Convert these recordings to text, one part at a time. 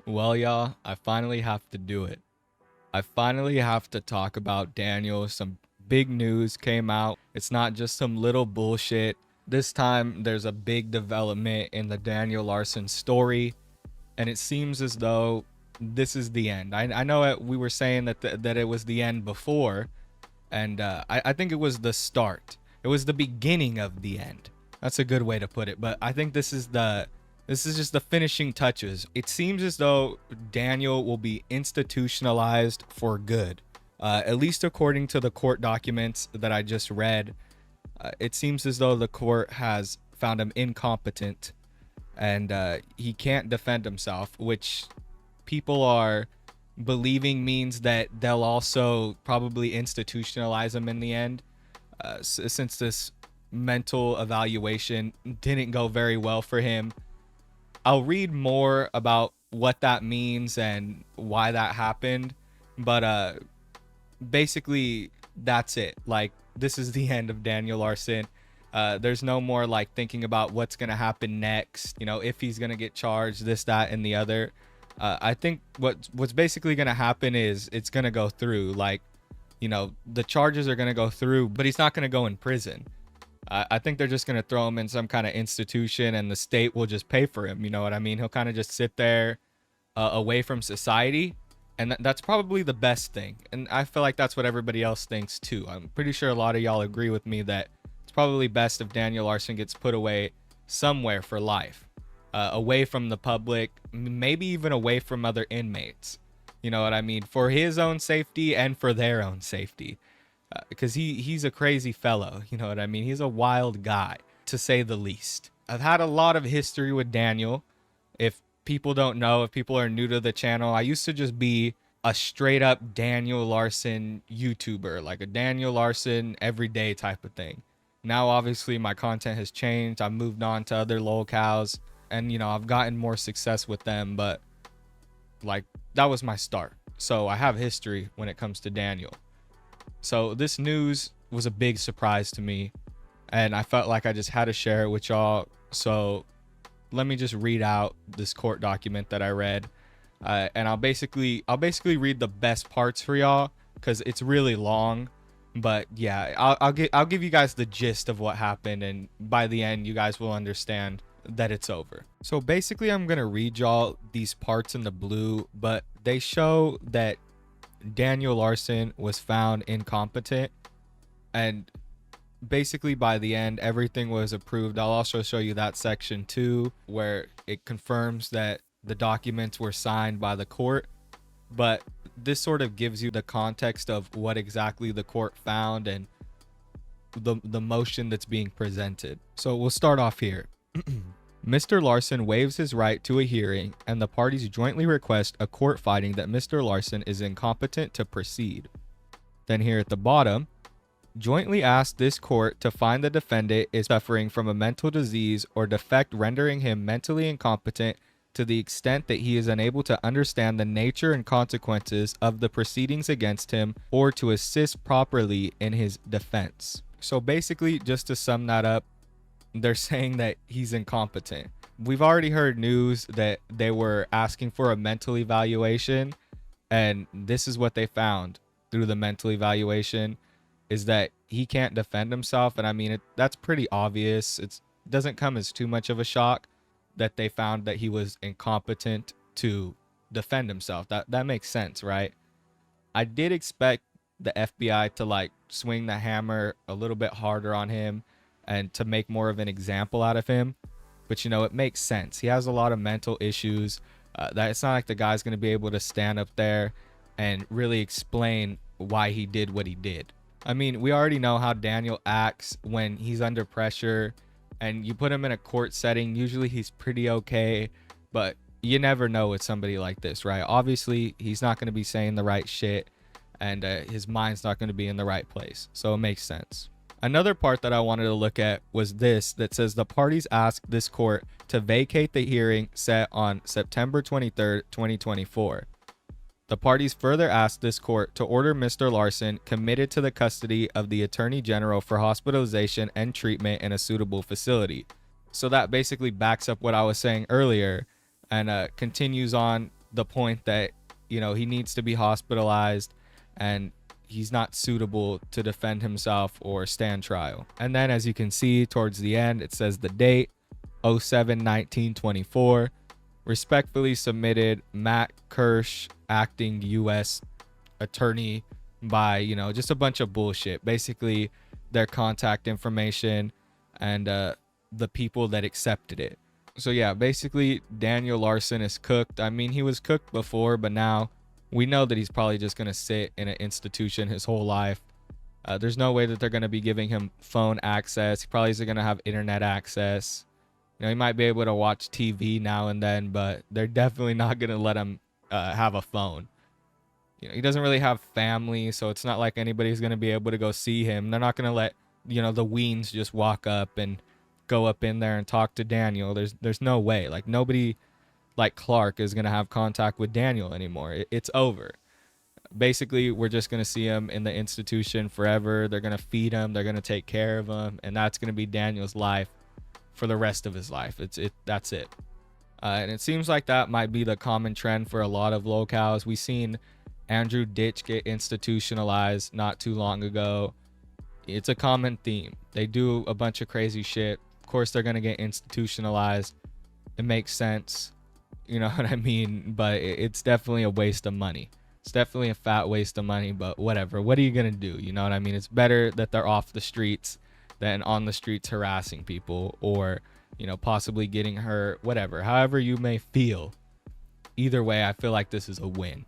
Well, y'all, I finally have to do it. I finally have to talk about Daniel. Some big news came out. It's not just some little bullshit. This time, there's a big development in the Daniel Larson story, and it seems as though this is the end. I know we were saying that it was the end before, and I think it was the start. It was the beginning of the end. That's a good way to put it. But I think this is just the finishing touches. It seems as though Daniel will be institutionalized for good. At least according to the court documents that I just read, it seems as though the court has found him incompetent and he can't defend himself, which people are believing means that they'll also probably institutionalize him in the end, since this mental evaluation didn't go very well for him. I'll read more about what that means and why that happened, but basically that's it. Like, this is the end of Daniel Larson. There's no more like thinking about what's gonna happen next, if he's gonna get charged, this, that, and the other. I think what's basically gonna happen is it's gonna go through. Like, the charges are gonna go through, but he's not gonna go in prison. I think they're just gonna throw him in some kind of institution, and the state will just pay for him. You know what I mean? He'll kind of just sit there, away from society, and that's probably the best thing. And I feel like that's what everybody else thinks too. I'm pretty sure a lot of y'all agree with me that it's probably best if Daniel Larson gets put away somewhere for life, away from the public, maybe even away from other inmates. You know what I mean? For his own safety and for their own safety, because he's a crazy fellow. You know what I mean? He's a wild guy, to say the least. I've had a lot of history with Daniel. If people don't know, if people are new to the channel, I used to just be a straight up Daniel Larson YouTuber, like a Daniel Larson everyday type of thing. Now, obviously, my content has changed. I've moved on to other lolcows, and I've gotten more success with them. But like, that was my start, so I have history when it comes to Daniel. So this news was a big surprise to me, and I felt like I just had to share it with y'all. So let me just read out this court document that I read, and I'll basically read the best parts for y'all because it's really long. But yeah, I'll give you guys the gist of what happened, and by the end, you guys will understand that it's over. So basically, I'm gonna read y'all these parts in the blue, but they show that Daniel Larson was found incompetent, and basically by the end everything was approved. I'll also show you that section too, where it confirms that the documents were signed by the court. But this sort of gives you the context of what exactly the court found and the motion that's being presented. So we'll start off here. Mr. Larson waives his right to a hearing, and the parties jointly request a court finding that Mr. Larson is incompetent to proceed. Then here at the bottom, jointly ask this court to find the defendant is suffering from a mental disease or defect rendering him mentally incompetent to the extent that he is unable to understand the nature and consequences of the proceedings against him or to assist properly in his defense. So basically, just to sum that up, they're saying that he's incompetent. We've already heard news that they were asking for a mental evaluation, and this is what they found through the mental evaluation, is that he can't defend himself. And I mean, that's pretty obvious. It doesn't come as too much of a shock that they found that he was incompetent to defend himself. That makes sense, right? I did expect the FBI to like swing the hammer a little bit harder on him and to make more of an example out of him. But it makes sense. He has a lot of mental issues. That it's not like the guy's going to be able to stand up there and really explain why he did what he did. I mean, we already know how Daniel acts when he's under pressure, and you put him in a court setting. Usually he's pretty okay, but you never know with somebody like this, right? Obviously, he's not going to be saying the right shit, and his mind's not going to be in the right place. So it makes sense. Another part that I wanted to look at was this that says the parties ask this court to vacate the hearing set on September 23rd, 2024. The parties further ask this court to order Mr. Larson committed to the custody of the Attorney General for hospitalization and treatment in a suitable facility. So that basically backs up what I was saying earlier and continues on the point that, you know, he needs to be hospitalized and he's not suitable to defend himself or stand trial. And then as you can see towards the end, it says the date 07/19/24. Respectfully submitted, Matt Kirsch, acting U.S. attorney, by, you know, just a bunch of bullshit. Basically, their contact information and the people that accepted it. So yeah, basically Daniel Larson is cooked. I mean, he was cooked before, but now we know that he's probably just going to sit in an institution his whole life. There's no way that they're going to be giving him phone access. He probably isn't going to have internet access. You know, he might be able to watch TV now and then, but they're definitely not going to let him have a phone. You know, he doesn't really have family, so it's not like anybody's going to be able to go see him. They're not going to let, you know, the Weens just walk up and go up in there and talk to Daniel. There's no way. Like, nobody like Clark is going to have contact with Daniel anymore. It's over. Basically, we're just going to see him in the institution forever. They're going to feed him. They're going to take care of him. And that's going to be Daniel's life for the rest of his life. That's it. And it seems like that might be the common trend for a lot of locales. We seen Andrew Ditch get institutionalized not too long ago. It's a common theme. They do a bunch of crazy shit. Of course, they're going to get institutionalized. It makes sense. You know what I mean? But it's definitely a waste of money. It's definitely a fat waste of money, but whatever. What are you going to do? You know what I mean? It's better that they're off the streets than on the streets harassing people or, you know, possibly getting hurt, whatever. However you may feel. Either way, I feel like this is a win.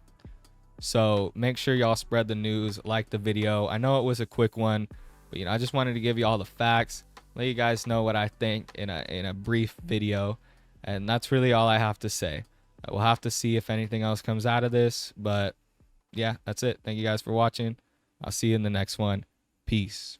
So make sure y'all spread the news, like the video. I know it was a quick one, but, you know, I just wanted to give you all the facts, let you guys know what I think in a brief video. And that's really all I have to say. We'll have to see if anything else comes out of this, but yeah, that's it. Thank you guys for watching. I'll see you in the next one. Peace.